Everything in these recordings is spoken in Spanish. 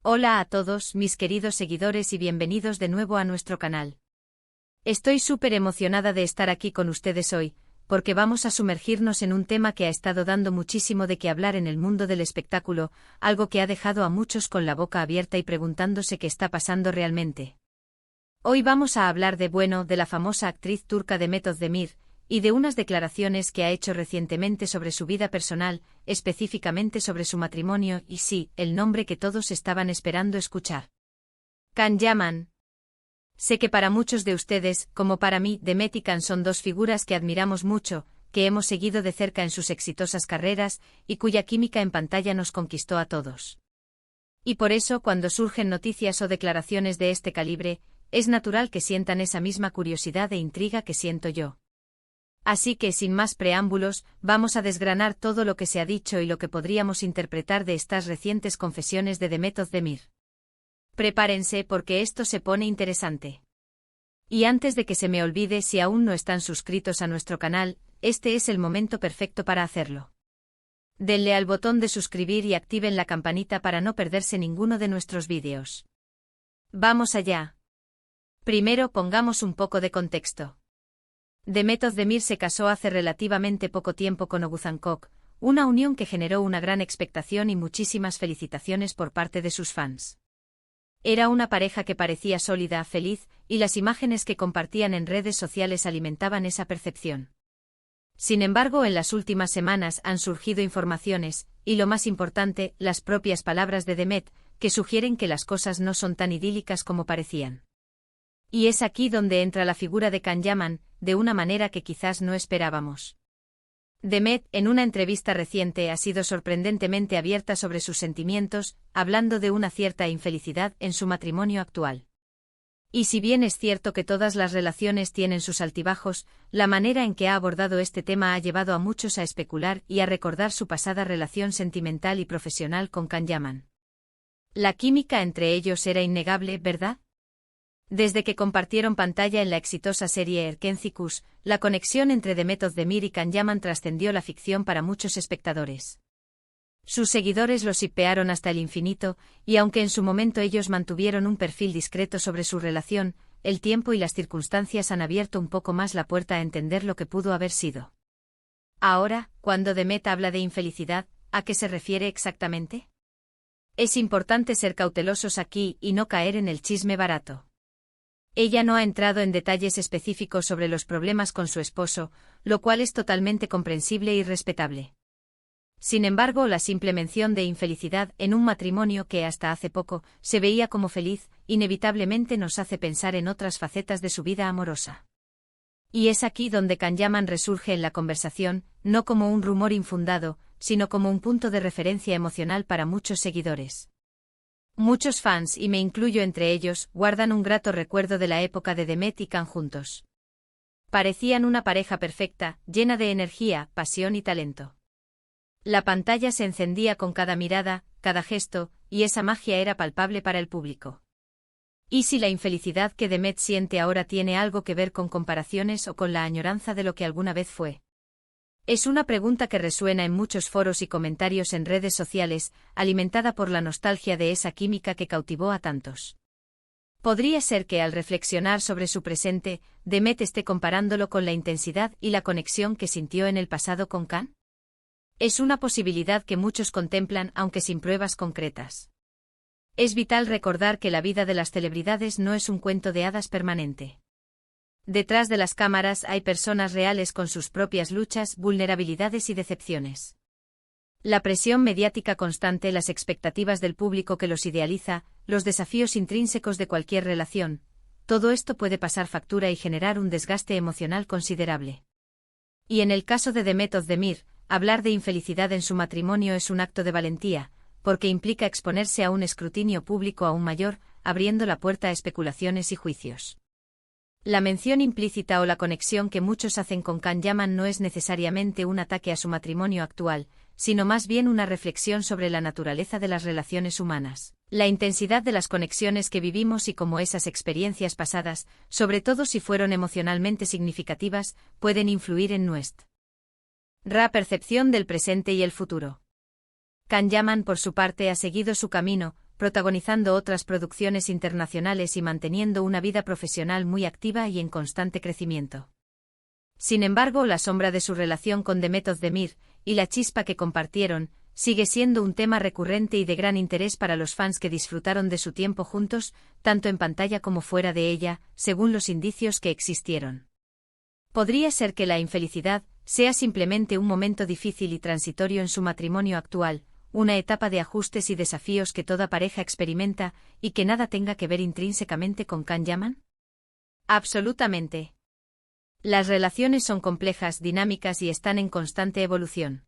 Hola a todos, mis queridos seguidores y bienvenidos de nuevo a nuestro canal. Estoy súper emocionada de estar aquí con ustedes hoy, porque vamos a sumergirnos en un tema que ha estado dando muchísimo de qué hablar en el mundo del espectáculo, algo que ha dejado a muchos con la boca abierta y preguntándose qué está pasando realmente. Hoy vamos a hablar de la famosa actriz turca Demet Özdemir, y de unas declaraciones que ha hecho recientemente sobre su vida personal, específicamente sobre su matrimonio y sí, el nombre que todos estaban esperando escuchar. Can Yaman. Sé que para muchos de ustedes, como para mí, Demet y Can son dos figuras que admiramos mucho, que hemos seguido de cerca en sus exitosas carreras, y cuya química en pantalla nos conquistó a todos. Y por eso, cuando surgen noticias o declaraciones de este calibre, es natural que sientan esa misma curiosidad e intriga que siento yo. Así que, sin más preámbulos, vamos a desgranar todo lo que se ha dicho y lo que podríamos interpretar de estas recientes confesiones de Demet Özdemir. Prepárense porque esto se pone interesante. Y antes de que se me olvide, si aún no están suscritos a nuestro canal, este es el momento perfecto para hacerlo. Denle al botón de suscribir y activen la campanita para no perderse ninguno de nuestros vídeos. ¡Vamos allá! Primero pongamos un poco de contexto. Demet Özdemir se casó hace relativamente poco tiempo con Oğuzhan Koç, una unión que generó una gran expectación y muchísimas felicitaciones por parte de sus fans. Era una pareja que parecía sólida, feliz, y las imágenes que compartían en redes sociales alimentaban esa percepción. Sin embargo, en las últimas semanas han surgido informaciones, y lo más importante, las propias palabras de Demet, que sugieren que las cosas no son tan idílicas como parecían. Y es aquí donde entra la figura de Can Yaman, de una manera que quizás no esperábamos. Demet, en una entrevista reciente, ha sido sorprendentemente abierta sobre sus sentimientos, hablando de una cierta infelicidad en su matrimonio actual. Y si bien es cierto que todas las relaciones tienen sus altibajos, la manera en que ha abordado este tema ha llevado a muchos a especular y a recordar su pasada relación sentimental y profesional con Can Yaman. La química entre ellos era innegable, ¿verdad? Desde que compartieron pantalla en la exitosa serie Erkenci, la conexión entre Demet Özdemir y Can Yaman trascendió la ficción para muchos espectadores. Sus seguidores los shippearon hasta el infinito, y aunque en su momento ellos mantuvieron un perfil discreto sobre su relación, el tiempo y las circunstancias han abierto un poco más la puerta a entender lo que pudo haber sido. Ahora, cuando Demet habla de infelicidad, ¿a qué se refiere exactamente? Es importante ser cautelosos aquí y no caer en el chisme barato. Ella no ha entrado en detalles específicos sobre los problemas con su esposo, lo cual es totalmente comprensible y respetable. Sin embargo, la simple mención de infelicidad en un matrimonio que hasta hace poco se veía como feliz, inevitablemente nos hace pensar en otras facetas de su vida amorosa. Y es aquí donde Can Yaman resurge en la conversación, no como un rumor infundado, sino como un punto de referencia emocional para muchos seguidores. Muchos fans, y me incluyo entre ellos, guardan un grato recuerdo de la época de Demet y Can juntos. Parecían una pareja perfecta, llena de energía, pasión y talento. La pantalla se encendía con cada mirada, cada gesto, y esa magia era palpable para el público. ¿Y si la infelicidad que Demet siente ahora tiene algo que ver con comparaciones o con la añoranza de lo que alguna vez fue? Es una pregunta que resuena en muchos foros y comentarios en redes sociales, alimentada por la nostalgia de esa química que cautivó a tantos. ¿Podría ser que al reflexionar sobre su presente, Demet esté comparándolo con la intensidad y la conexión que sintió en el pasado con Can? Es una posibilidad que muchos contemplan, aunque sin pruebas concretas. Es vital recordar que la vida de las celebridades no es un cuento de hadas permanente. Detrás de las cámaras hay personas reales con sus propias luchas, vulnerabilidades y decepciones. La presión mediática constante, las expectativas del público que los idealiza, los desafíos intrínsecos de cualquier relación, todo esto puede pasar factura y generar un desgaste emocional considerable. Y en el caso de Demet Özdemir, hablar de infelicidad en su matrimonio es un acto de valentía, porque implica exponerse a un escrutinio público aún mayor, abriendo la puerta a especulaciones y juicios. La mención implícita o la conexión que muchos hacen con Can Yaman no es necesariamente un ataque a su matrimonio actual, sino más bien una reflexión sobre la naturaleza de las relaciones humanas, la intensidad de las conexiones que vivimos y cómo esas experiencias pasadas, sobre todo si fueron emocionalmente significativas, pueden influir en nuestra percepción del presente y el futuro. Can Yaman, por su parte, ha seguido su camino, protagonizando otras producciones internacionales y manteniendo una vida profesional muy activa y en constante crecimiento. Sin embargo, la sombra de su relación con Demet Özdemir, y la chispa que compartieron, sigue siendo un tema recurrente y de gran interés para los fans que disfrutaron de su tiempo juntos, tanto en pantalla como fuera de ella, según los indicios que existieron. Podría ser que la infelicidad sea simplemente un momento difícil y transitorio en su matrimonio actual, una etapa de ajustes y desafíos que toda pareja experimenta y que nada tenga que ver intrínsecamente con Can Yaman. Absolutamente. Las relaciones son complejas, dinámicas y están en constante evolución.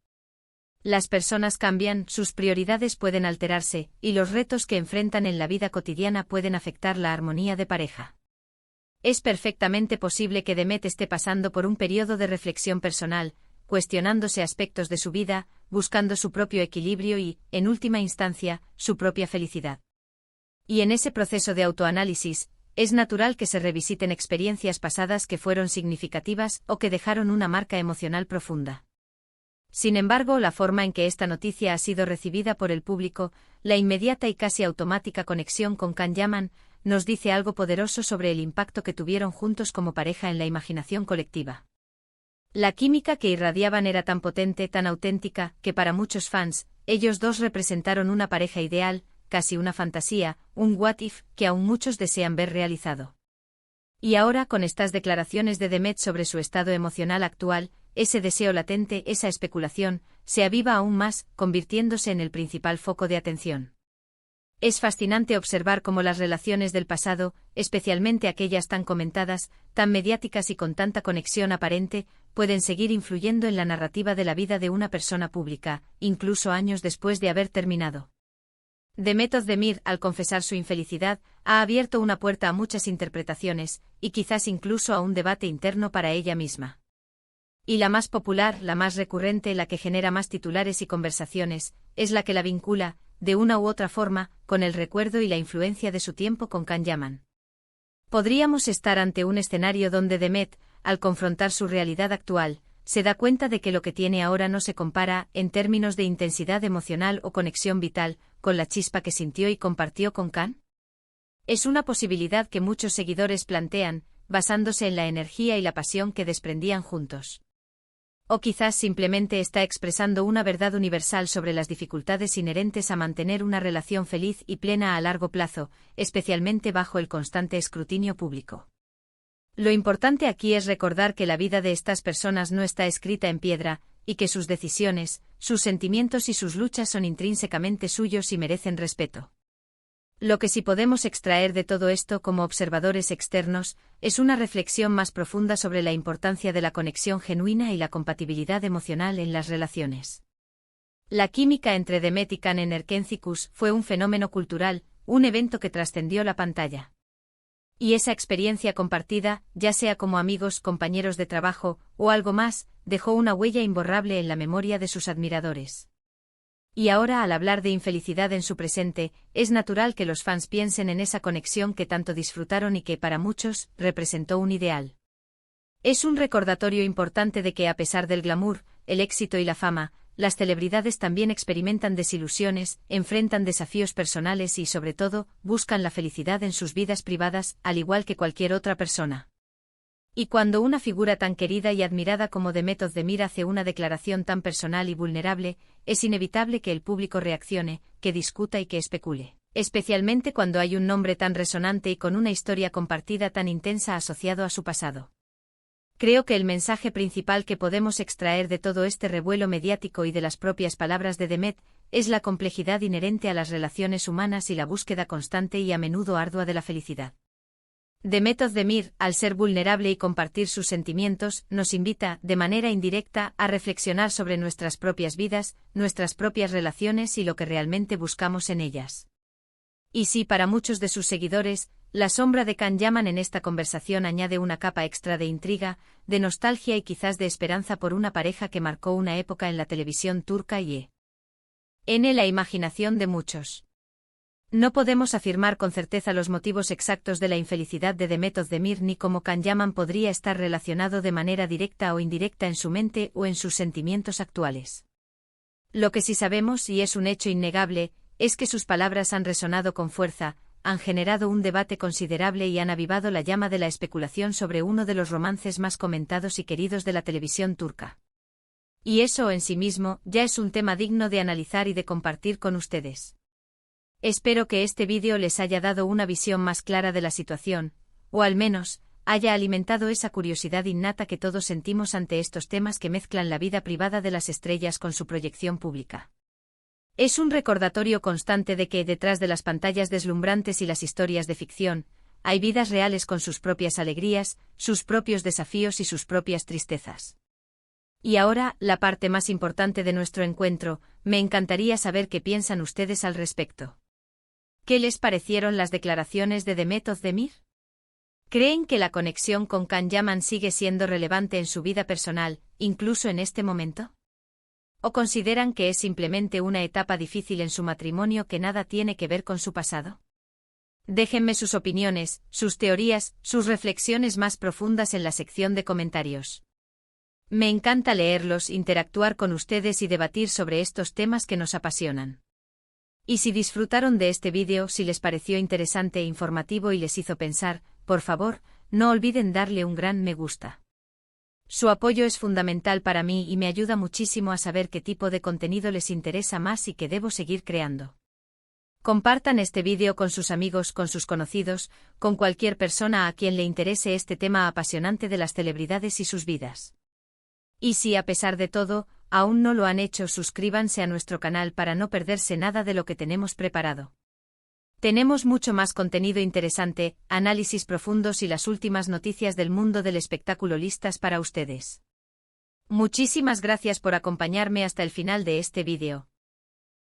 Las personas cambian, sus prioridades pueden alterarse, y los retos que enfrentan en la vida cotidiana pueden afectar la armonía de pareja. Es perfectamente posible que Demet esté pasando por un periodo de reflexión personal, cuestionándose aspectos de su vida, buscando su propio equilibrio y, en última instancia, su propia felicidad. Y en ese proceso de autoanálisis, es natural que se revisiten experiencias pasadas que fueron significativas o que dejaron una marca emocional profunda. Sin embargo, la forma en que esta noticia ha sido recibida por el público, la inmediata y casi automática conexión con Can Yaman, nos dice algo poderoso sobre el impacto que tuvieron juntos como pareja en la imaginación colectiva. La química que irradiaban era tan potente, tan auténtica, que para muchos fans, ellos dos representaron una pareja ideal, casi una fantasía, un what if, que aún muchos desean ver realizado. Y ahora, con estas declaraciones de Demet sobre su estado emocional actual, ese deseo latente, esa especulación, se aviva aún más, convirtiéndose en el principal foco de atención. Es fascinante observar cómo las relaciones del pasado, especialmente aquellas tan comentadas, tan mediáticas y con tanta conexión aparente, pueden seguir influyendo en la narrativa de la vida de una persona pública, incluso años después de haber terminado. Demet Özdemir, al confesar su infelicidad, ha abierto una puerta a muchas interpretaciones, y quizás incluso a un debate interno para ella misma. Y la más popular, la más recurrente, la que genera más titulares y conversaciones, es la que la vincula, de una u otra forma, con el recuerdo y la influencia de su tiempo con Can Yaman. Podríamos estar ante un escenario donde Demet, al confrontar su realidad actual, se da cuenta de que lo que tiene ahora no se compara, en términos de intensidad emocional o conexión vital, con la chispa que sintió y compartió con Can. Es una posibilidad que muchos seguidores plantean, basándose en la energía y la pasión que desprendían juntos. O quizás simplemente está expresando una verdad universal sobre las dificultades inherentes a mantener una relación feliz y plena a largo plazo, especialmente bajo el constante escrutinio público. Lo importante aquí es recordar que la vida de estas personas no está escrita en piedra, y que sus decisiones, sus sentimientos y sus luchas son intrínsecamente suyos y merecen respeto. Lo que sí podemos extraer de todo esto como observadores externos, es una reflexión más profunda sobre la importancia de la conexión genuina y la compatibilidad emocional en las relaciones. La química entre Demet y Can en Erkencikus fue un fenómeno cultural, un evento que trascendió la pantalla. Y esa experiencia compartida, ya sea como amigos, compañeros de trabajo, o algo más, dejó una huella imborrable en la memoria de sus admiradores. Y ahora, al hablar de infelicidad en su presente, es natural que los fans piensen en esa conexión que tanto disfrutaron y que, para muchos, representó un ideal. Es un recordatorio importante de que, a pesar del glamour, el éxito y la fama, las celebridades también experimentan desilusiones, enfrentan desafíos personales y, sobre todo, buscan la felicidad en sus vidas privadas, al igual que cualquier otra persona. Y cuando una figura tan querida y admirada como Demet Özdemir hace una declaración tan personal y vulnerable, es inevitable que el público reaccione, que discuta y que especule, especialmente cuando hay un nombre tan resonante y con una historia compartida tan intensa asociado a su pasado. Creo que el mensaje principal que podemos extraer de todo este revuelo mediático y de las propias palabras de Demet es la complejidad inherente a las relaciones humanas y la búsqueda constante y a menudo ardua de la felicidad. Demet Özdemir, al ser vulnerable y compartir sus sentimientos, nos invita, de manera indirecta, a reflexionar sobre nuestras propias vidas, nuestras propias relaciones y lo que realmente buscamos en ellas. Y si para muchos de sus seguidores, la sombra de Can Yaman en esta conversación añade una capa extra de intriga, de nostalgia y quizás de esperanza por una pareja que marcó una época en la televisión turca y en la imaginación de muchos. No podemos afirmar con certeza los motivos exactos de la infelicidad de Demet Özdemir ni cómo Can Yaman podría estar relacionado de manera directa o indirecta en su mente o en sus sentimientos actuales. Lo que sí sabemos, y es un hecho innegable, es que sus palabras han resonado con fuerza, han generado un debate considerable y han avivado la llama de la especulación sobre uno de los romances más comentados y queridos de la televisión turca. Y eso en sí mismo ya es un tema digno de analizar y de compartir con ustedes. Espero que este vídeo les haya dado una visión más clara de la situación, o al menos, haya alimentado esa curiosidad innata que todos sentimos ante estos temas que mezclan la vida privada de las estrellas con su proyección pública. Es un recordatorio constante de que, detrás de las pantallas deslumbrantes y las historias de ficción, hay vidas reales con sus propias alegrías, sus propios desafíos y sus propias tristezas. Y ahora, la parte más importante de nuestro encuentro, me encantaría saber qué piensan ustedes al respecto. ¿Qué les parecieron las declaraciones de Demet Özdemir? ¿Creen que la conexión con Can Yaman sigue siendo relevante en su vida personal, incluso en este momento? ¿O consideran que es simplemente una etapa difícil en su matrimonio que nada tiene que ver con su pasado? Déjenme sus opiniones, sus teorías, sus reflexiones más profundas en la sección de comentarios. Me encanta leerlos, interactuar con ustedes y debatir sobre estos temas que nos apasionan. Y si disfrutaron de este vídeo, si les pareció interesante e informativo y les hizo pensar, por favor, no olviden darle un gran me gusta. Su apoyo es fundamental para mí y me ayuda muchísimo a saber qué tipo de contenido les interesa más y qué debo seguir creando. Compartan este vídeo con sus amigos, con sus conocidos, con cualquier persona a quien le interese este tema apasionante de las celebridades y sus vidas. Y si a pesar de todo, aún no lo han hecho, suscríbanse a nuestro canal para no perderse nada de lo que tenemos preparado. Tenemos mucho más contenido interesante, análisis profundos y las últimas noticias del mundo del espectáculo listas para ustedes. Muchísimas gracias por acompañarme hasta el final de este vídeo.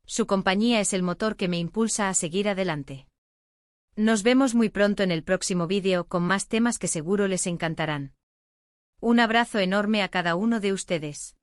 Su compañía es el motor que me impulsa a seguir adelante. Nos vemos muy pronto en el próximo vídeo con más temas que seguro les encantarán. Un abrazo enorme a cada uno de ustedes.